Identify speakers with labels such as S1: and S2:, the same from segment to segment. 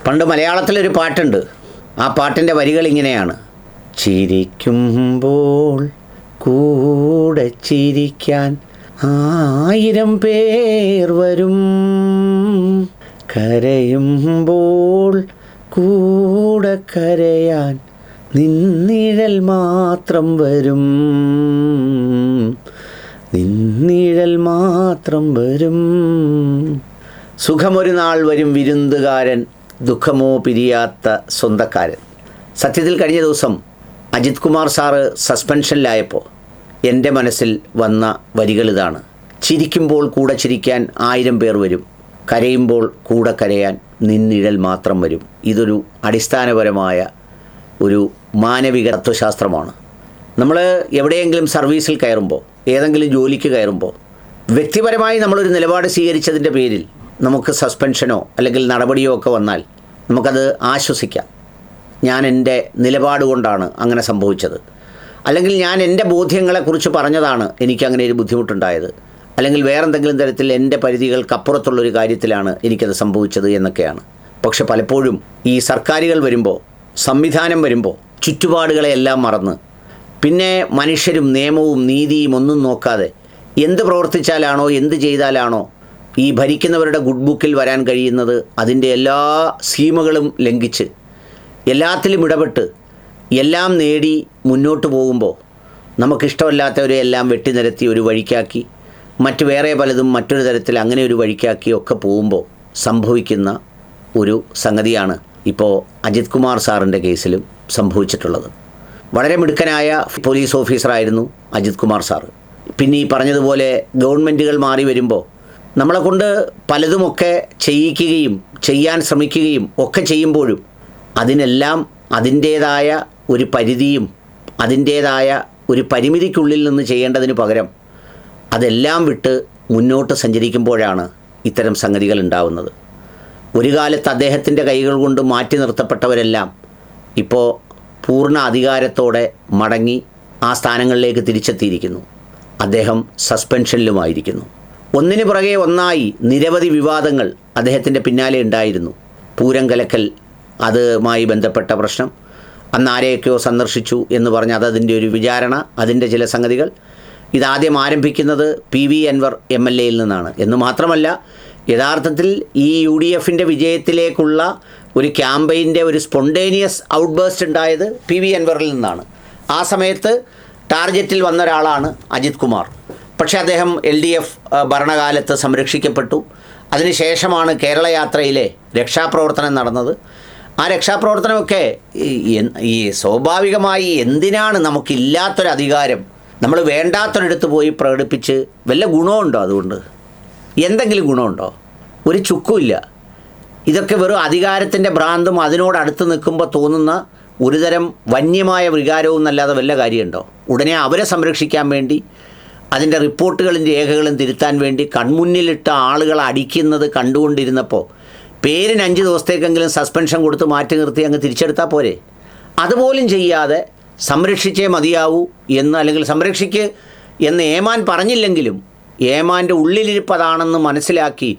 S1: പണ്ട് മലയാളത്തിലൊരു പാട്ടുണ്ട്. ആ പാട്ടിൻ്റെ വരികൾ ഇങ്ങനെയാണ്: ചിരിക്കുമ്പോൾ കൂടെ ചിരിക്കാൻ 1000 പേർ വരും, കരയുമ്പോൾ കൂടെ കരയാൻ നിന്നിഴൽ മാത്രം വരും, നിന്നിഴൽ മാത്രം വരും. സുഖമൊരു നാൾ വരും വിരുന്നുകാരൻ, ദുഃഖമോ പിരിയാത്ത സ്വന്തക്കാരൻ. സത്യത്തിൽ കഴിഞ്ഞ ദിവസം അജിത് കുമാർ സാറ് സസ്പെൻഷനിലായപ്പോൾ എൻ്റെ മനസ്സിൽ വന്ന വരികൾ ഇതാണ്: ചിരിക്കുമ്പോൾ കൂടെ ചിരിക്കാൻ 1000 പേർ വരും, കരയുമ്പോൾ കൂടെ കരയാൻ നിന്നിഴൽ മാത്രം വരും. ഇതൊരു അടിസ്ഥാനപരമായ ഒരു മാനവിക തത്വശാസ്ത്രമാണ്. നമ്മൾ എവിടെയെങ്കിലും സർവീസിൽ കയറുമ്പോൾ, ഏതെങ്കിലും ജോലിക്ക് കയറുമ്പോൾ, വ്യക്തിപരമായി നമ്മളൊരു നിലപാട് സ്വീകരിച്ചതിൻ്റെ പേരിൽ നമുക്ക് സസ്പെൻഷനോ അല്ലെങ്കിൽ നടപടിയോ ഒക്കെ വന്നാൽ നമുക്കത് ആശ്വസിക്കാം. ഞാൻ എൻ്റെ നിലപാട് കൊണ്ടാണ് അങ്ങനെ സംഭവിച്ചത്, അല്ലെങ്കിൽ ഞാൻ എൻ്റെ ബോധ്യങ്ങളെക്കുറിച്ച് പറഞ്ഞതാണ് എനിക്കങ്ങനെ ഒരു ബുദ്ധിമുട്ടുണ്ടായത്, അല്ലെങ്കിൽ വേറെന്തെങ്കിലും തരത്തിൽ എൻ്റെ പരിധികൾക്കപ്പുറത്തുള്ളൊരു കാര്യത്തിലാണ് എനിക്കത് സംഭവിച്ചത് എന്നൊക്കെയാണ്. പക്ഷെ പലപ്പോഴും ഈ സർക്കാരുകൾ വരുമ്പോൾ, സംവിധാനം വരുമ്പോൾ ചുറ്റുപാടുകളെയെല്ലാം മറന്ന്, പിന്നെ മനുഷ്യരും നിയമവും നീതിയും ഒന്നും നോക്കാതെ എന്ത് പ്രവർത്തിച്ചാലാണോ എന്ത് ചെയ്താലാണോ ഈ ഭരിക്കുന്നവരുടെ ഗുഡ് ബുക്കിൽ വരാൻ കഴിയുന്നത് അതിൻ്റെ എല്ലാ സീമകളും ലംഘിച്ച് എല്ലാത്തിലും ഇടപെട്ട് എല്ലാം നേടി മുന്നോട്ട് പോകുമ്പോൾ നമുക്കിഷ്ടമല്ലാത്തവരെ എല്ലാം വെട്ടിനിരത്തി ഒരു വഴിക്കാക്കി, മറ്റ് വേറെ പലതും മറ്റൊരു തരത്തിൽ അങ്ങനെ ഒരു വഴിക്കാക്കി ഒക്കെ പോകുമ്പോൾ സംഭവിക്കുന്ന ഒരു സംഗതിയാണ് ഇപ്പോൾ അജിത് കുമാർ സാറിൻ്റെ കേസിലും സംഭവിച്ചിട്ടുള്ളത്. വളരെ മിടുക്കനായ പോലീസ് ഓഫീസറായിരുന്നു അജിത് കുമാർ സാറ്. പിന്നെ ഈ പറഞ്ഞതുപോലെ ഗവൺമെൻറ്റുകൾ മാറി വരുമ്പോൾ നമ്മളെക്കൊണ്ട് പലതുമൊക്കെ ചെയ്യിക്കുകയും ചെയ്യാൻ ശ്രമിക്കുകയും ഒക്കെ ചെയ്യുമ്പോഴും അതിനെല്ലാം അതിൻ്റേതായ ഒരു പരിധിയും അതിൻ്റേതായ ഒരു പരിമിതിക്കുള്ളിൽ നിന്ന് ചെയ്യേണ്ടതിന് പകരം അതെല്ലാം വിട്ട് മുന്നോട്ട് സഞ്ചരിക്കുമ്പോഴാണ് ഇത്തരം സംഗതികൾ ഉണ്ടാവുന്നത്. ഒരു കാലത്ത് അദ്ദേഹത്തിൻ്റെ കൈകൾ കൊണ്ട് മാറ്റി നിർത്തപ്പെട്ടവരെല്ലാം ഇപ്പോൾ പൂർണ്ണ അധികാരത്തോടെ മടങ്ങി ആ സ്ഥാനങ്ങളിലേക്ക് തിരിച്ചെത്തിയിരിക്കുന്നു. അദ്ദേഹം സസ്പെൻഷനിലുമായിരിക്കുന്നു. ഒന്നിനു പുറകെ ഒന്നായി നിരവധി വിവാദങ്ങൾ അദ്ദേഹത്തിൻ്റെ പിന്നാലെ ഉണ്ടായിരുന്നു. പൂരം കലക്കൽ, അതുമായി ബന്ധപ്പെട്ട പ്രശ്നം, അന്ന് ആരെയൊക്കെയോ സന്ദർശിച്ചു എന്ന് പറഞ്ഞ് അതതിൻ്റെ ഒരു വിചാരണ, അതിൻ്റെ ചില സംഗതികൾ. ഇതാദ്യം ആരംഭിക്കുന്നത് PV അൻവർ MLAയിൽ നിന്നാണ് എന്ന് മാത്രമല്ല, യഥാർത്ഥത്തിൽ ഈ UDFൻ്റെ വിജയത്തിലേക്കുള്ള ഒരു ക്യാമ്പയിൻ്റെ ഒരു സ്പോണ്ടേനിയസ് ഔട്ട്ബേസ്റ്റ് ഉണ്ടായത് PV അൻവറിൽ നിന്നാണ്. ആ സമയത്ത് ടാർഗറ്റിൽ വന്ന ഒരാളാണ് അജിത് കുമാർ. പക്ഷേ അദ്ദേഹം LDF ഭരണകാലത്ത് സംരക്ഷിക്കപ്പെട്ടു. അതിനുശേഷമാണ് കേരള യാത്രയിലെ രക്ഷാപ്രവർത്തനം നടന്നത്. ആ രക്ഷാപ്രവർത്തനമൊക്കെ ഈ സ്വാഭാവികമായി എന്തിനാണ് നമുക്കില്ലാത്തൊരധികാരം നമ്മൾ വേണ്ടാത്തൊരിടത്ത് പോയി പ്രകടിപ്പിച്ച് വല്ല ഗുണമുണ്ടോ? അതുകൊണ്ട് എന്തെങ്കിലും ഗുണമുണ്ടോ? ഒരു ചുക്കുമില്ല. ഇതൊക്കെ വെറും അധികാരത്തിൻ്റെ ഭ്രാന്തും അതിനോടടുത്ത് നിൽക്കുമ്പോൾ തോന്നുന്ന ഒരുതരം വന്യമായ വികാരവും എന്നല്ലാതെ വല്ല കാര്യമുണ്ടോ? ഉടനെ അവരെ സംരക്ഷിക്കാൻ വേണ്ടി, അതിൻ്റെ റിപ്പോർട്ടുകളും രേഖകളും തിരുത്താൻ വേണ്ടി കൺമുന്നിലിട്ട ആളുകൾ അടിക്കുന്നത് കണ്ടുകൊണ്ടിരുന്നപ്പോൾ പേരിന് 5 ദിവസത്തേക്കെങ്കിലും സസ്പെൻഷൻ കൊടുത്ത് മാറ്റി നിർത്തി അങ്ങ് തിരിച്ചെടുത്താൽ പോരെ? അതുപോലും ചെയ്യാതെ സംരക്ഷിച്ചേ മതിയാവൂ എന്ന്, അല്ലെങ്കിൽ സംരക്ഷിക്ക് എന്ന് ഏമാൻ പറഞ്ഞില്ലെങ്കിലും ഏമാൻ്റെ ഉള്ളിലിരിപ്പതാണെന്ന് മനസ്സിലാക്കി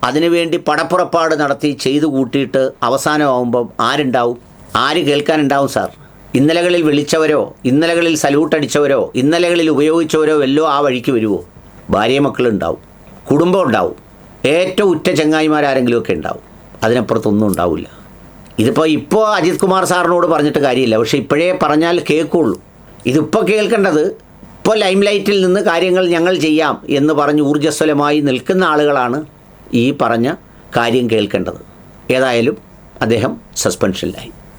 S1: അതിനുവേണ്ടി പടപ്പുറപ്പാട് നടത്തി ചെയ്തു കൂട്ടിയിട്ട് അവസാനമാകുമ്പം ആരുണ്ടാവും? ആര് കേൾക്കാനുണ്ടാവും സാർ? ഇന്നലകളിൽ വിളിച്ചവരോ, ഇന്നലകളിൽ സല്യൂട്ടടിച്ചവരോ, ഇന്നലകളിൽ ഉപയോഗിച്ചവരോ വല്ലോ ആ വഴിക്ക് വരുമോ? ഭാര്യ മക്കളുണ്ടാവും, കുടുംബം ഉണ്ടാവും, ഏറ്റവും ഉറ്റ ചങ്ങായിമാരാരെങ്കിലുമൊക്കെ ഉണ്ടാവും. അതിനപ്പുറത്തൊന്നും ഉണ്ടാവില്ല. ഇപ്പോൾ അജിത് കുമാർ സാറിനോട് പറഞ്ഞിട്ട് കാര്യമില്ല. പക്ഷേ ഇപ്പോഴേ പറഞ്ഞാൽ കേൾക്കുള്ളൂ. ഇതിപ്പോൾ കേൾക്കേണ്ടത്, ഇപ്പോൾ ലൈം ലൈറ്റിൽ നിന്ന് കാര്യങ്ങൾ ഞങ്ങൾ ചെയ്യാം എന്ന് പറഞ്ഞ് ഊർജ്ജസ്വലമായി നിൽക്കുന്ന ആളുകളാണ് ഈ പറഞ്ഞ കാര്യം കേൾക്കേണ്ടത്. ഏതായാലും അദ്ദേഹം സസ്പെൻഷനിലായി.